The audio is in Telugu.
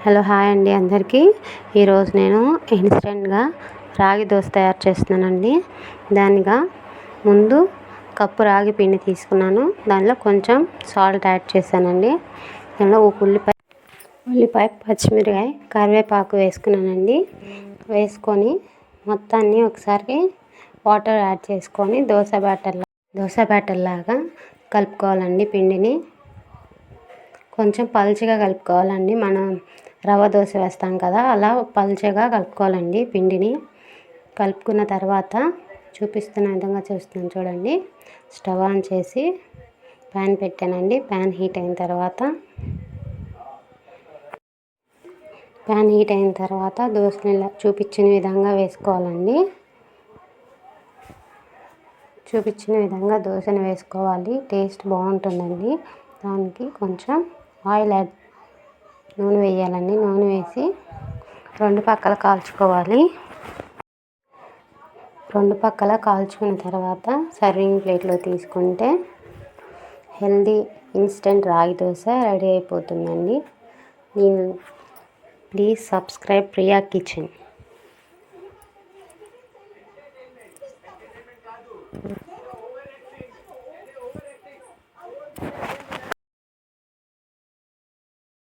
హలో హాయ్ అండి అందరికీ. ఈరోజు నేను ఇన్స్టెంట్గా రాగి దోశ తయారు చేస్తున్నానండి. దానిగా ముందు కప్పు రాగి పిండి తీసుకున్నాను. దానిలో కొంచెం సాల్ట్ యాడ్ చేశానండి. దానిలో ఒక ఉల్లిపాయ పచ్చిమిరకాయ కరివేపాకు వేసుకున్నానండి. వేసుకొని మొత్తాన్ని ఒకసారి వాటర్ యాడ్ చేసుకొని దోశ బ్యాటర్ లాగా కలుపుకోవాలండి. పిండిని కొంచెం పల్చగా కలుపుకోవాలండి. మనం రవ్వ దోశ వేస్తాం కదా, అలా పల్చగా కలుపుకోవాలండి. పిండిని కలుపుకున్న తర్వాత చూపిస్తున్న విధంగా చేస్తున్నాను చూడండి. స్టవ్ ఆన్ చేసి ప్యాన్ పెట్టానండి. ప్యాన్ హీట్ అయిన తర్వాత దోశని ఇలా చూపించిన విధంగా వేసుకోవాలండి. చూపించిన విధంగా దోశని వేసుకోవాలి. టేస్ట్ బాగుంటుందండి. దానికి కొంచెం నూనె వేయాలండి. నూనె వేసి రెండు పక్కల కాల్చుకోవాలి. రెండు పక్కల కాల్చుకున్న తర్వాత సర్వింగ్ ప్లేట్లో తీసుకుంటే హెల్దీ ఇన్స్టెంట్ రాగి దోశ రెడీ అయిపోతుందండి. Please subscribe Priya kitchen.